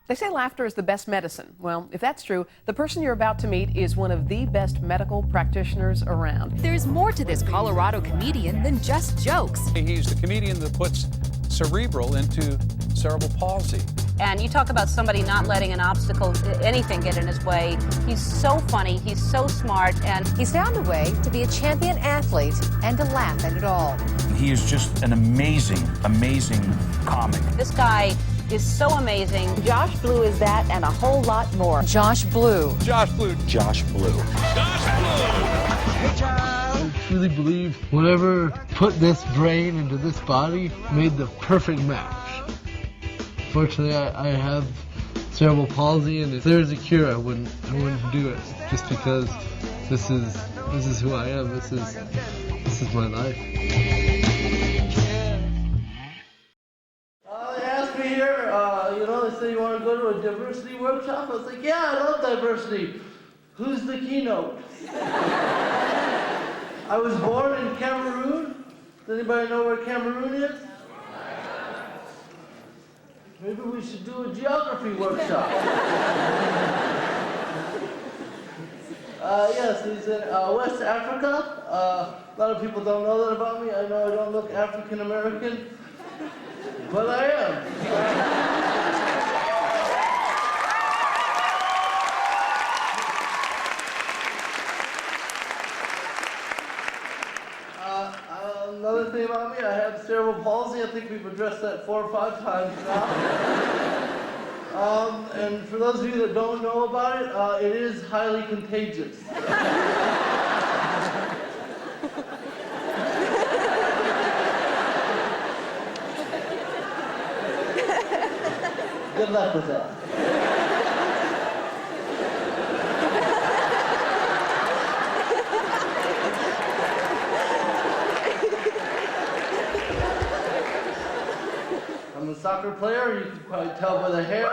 They say laughter is the best medicine. Well, if that's true, the person you're about to meet is one of the best medical practitioners around. There's more to this Colorado comedian than just jokes. He's the comedian that puts cerebral into cerebral palsy. And you talk about somebody not letting an obstacle, anything get in his way. He's so funny, he's so smart, and he's found a way to be a champion athlete and to laugh at it all. He is just an amazing, amazing comic. This guy is so amazing. Josh Blue is that and a whole lot more. Josh Blue. Josh Blue. Josh Blue. Josh Blue. I truly believe whatever put this brain into this body made the perfect match. Fortunately, I have cerebral palsy, and if there was a cure, I wouldn't do it. Just because this is who I am. This is my life. They asked me here, they say you want to go to a diversity workshop. I was like, yeah, I love diversity. Who's the keynote? I was born in Cameroon. Does anybody know where Cameroon is? Maybe we should do a geography workshop. Yes, he's in West Africa. A lot of people don't know that about me. I know I don't look African American, but I am. Another thing about me, I have cerebral palsy. I think we've addressed that 4 or 5 times now. And for those of you that don't know about it, it is highly contagious. Good luck with that. I'm a soccer player, you can probably tell by the hair.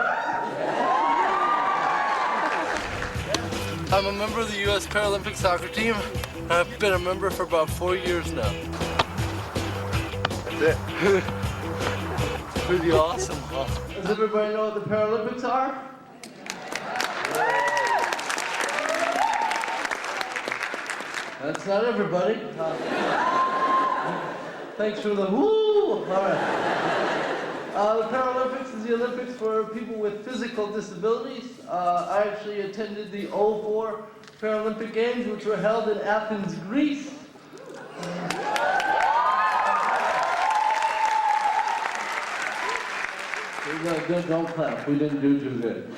I'm a member of the U.S. Paralympic soccer team. I've been a member for about 4 years now. That's it. Pretty awesome, huh? Does everybody know what the Paralympics are? That's not everybody. Thanks for the woo! All right. The Paralympics is the Olympics for people with physical disabilities. I actually attended the 2004 Paralympic Games, which were held in Athens, Greece. Don't clap. We didn't do too good.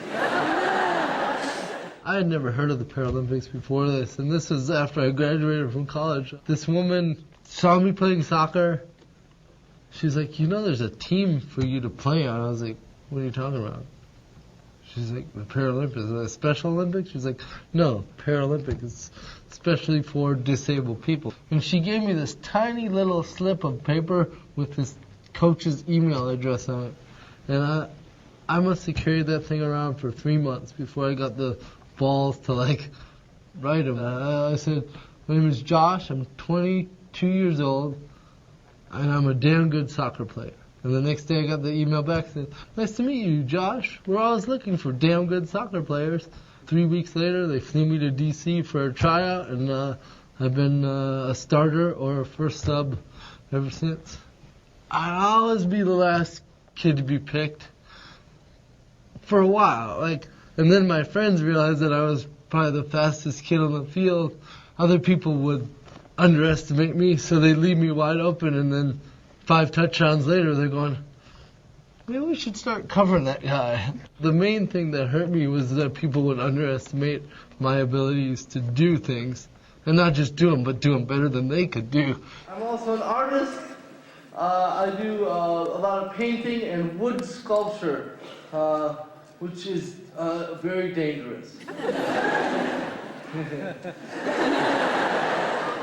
I had never heard of the Paralympics before this, and this was after I graduated from college. This woman saw me playing soccer. She's like, there's a team for you to play on. I was like, what are you talking about? She's like, the Paralympics, the Special Olympics? She's like, no, Paralympics, it's especially for disabled people. And she gave me this tiny little slip of paper with this coach's email address on it. And I must have carried that thing around for 3 months before I got the balls to, write him. I said, my name is Josh, I'm 22 years old, and I'm a damn good soccer player. And the next day I got the email back and said, nice to meet you, Josh. We're always looking for damn good soccer players. 3 weeks later, they flew me to D.C. for a tryout, and I've been a starter or a first sub ever since. I'll always be the last kid to be picked for a while. And then my friends realized that I was probably the fastest kid on the field. Other people would underestimate me, so they'd leave me wide open, and then 5 touchdowns later, they're going, maybe we should start covering that guy. The main thing that hurt me was that people would underestimate my abilities to do things, and not just do them, but do them better than they could do. I'm also an artist. I do a lot of painting and wood sculpture, which is very dangerous.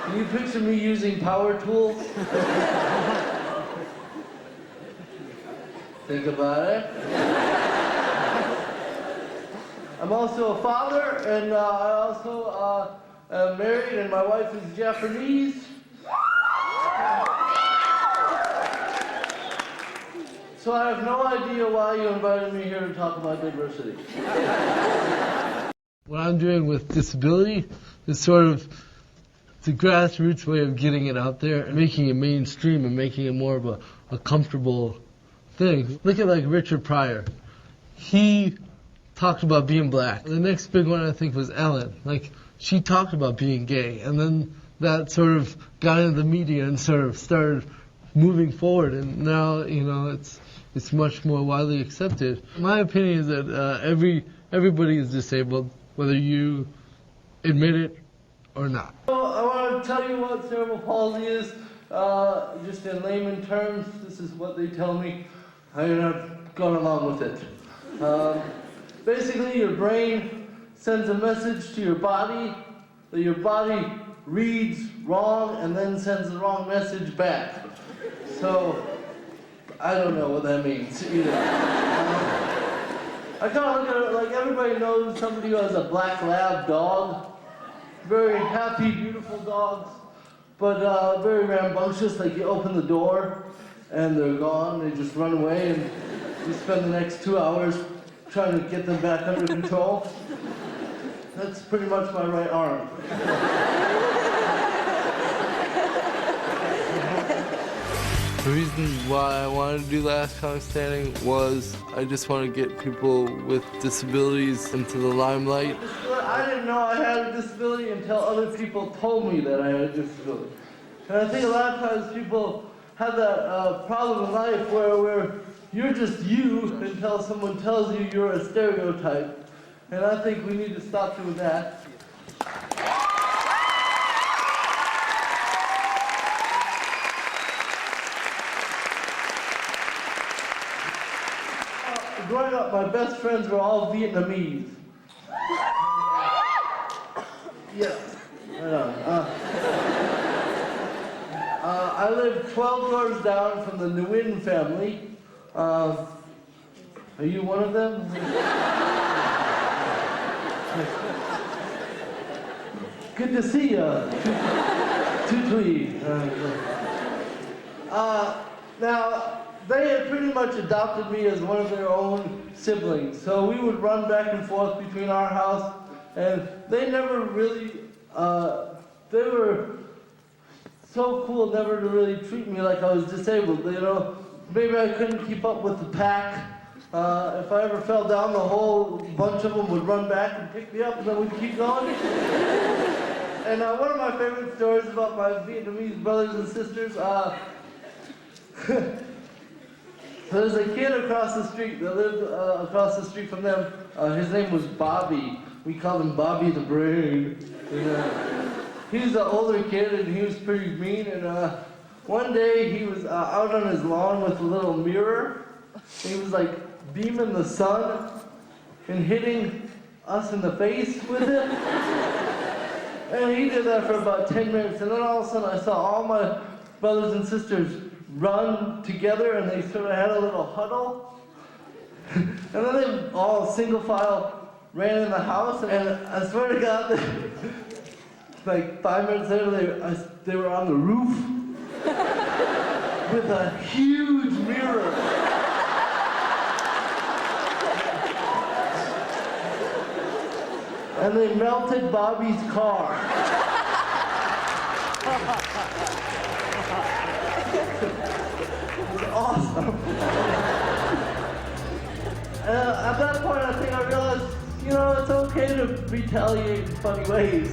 Can you picture me using power tools? Think about it. I'm also a father, and I also am married, and my wife is Japanese. So I have no idea why you invited me here to talk about diversity. What I'm doing with disability is sort of the grassroots way of getting it out there and making it mainstream and making it more of a comfortable thing. Look at like Richard Pryor. He talked about being black. The next big one I think was Ellen. Like she talked about being gay, and then that sort of got into the media and sort of started moving forward, and now it's much more widely accepted. My opinion is that everybody is disabled, whether you admit it or not. I want to tell you what cerebral palsy is, just in layman terms. This is what they tell me. I'm not going along with it. Basically, your brain sends a message to your body that your body reads wrong and then sends the wrong message back. So, I don't know what that means either. I kind of look at it like everybody knows somebody who has a black lab dog. Very happy, beautiful dogs, but very rambunctious. Like you open the door and they're gone. They just run away, and you spend the next 2 hours trying to get them back under control. That's pretty much my right arm. The reason why I wanted to do Last Comic Standing was I just want to get people with disabilities into the limelight. I didn't know I had a disability until other people told me that I had a disability. And I think a lot of times people have that problem in life where you're just you until someone tells you you're a stereotype. And I think we need to stop doing that. Growing up, my best friends were all Vietnamese. Yeah, I know. I lived 12 doors down from the Nguyen family. Are you one of them? Good to see you. Tutui. Now, they had pretty much adopted me as one of their own siblings. So we would run back and forth between our house, and they never really, they were so cool never to really treat me like I was disabled. You know, maybe I couldn't keep up with the pack. If I ever fell down, the whole bunch of them would run back and pick me up, and then we'd keep going. And one of my favorite stories about my Vietnamese brothers and sisters, there's a kid across the street that lived across the street from them. His name was Bobby. We called him Bobby the Brain. And, he was an older kid, and he was pretty mean. And one day he was out on his lawn with a little mirror. And he was like beaming the sun and hitting us in the face with it. And he did that for about 10 minutes. And then all of a sudden I saw all my brothers and sisters run together, and they sort of had a little huddle. And then they all single file ran in the house, and I swear to God, like 5 minutes later, they were on the roof with a huge mirror. And they melted Bobby's car. Awesome. At that point, I think I realized, it's okay to retaliate in funny ways.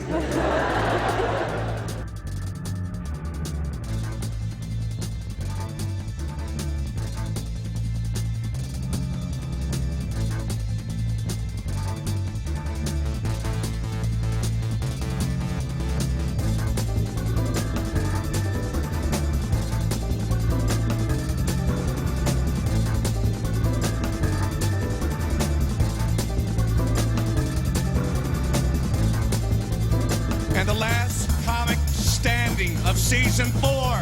And the last comic standing of season 4,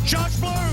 Josh Blue.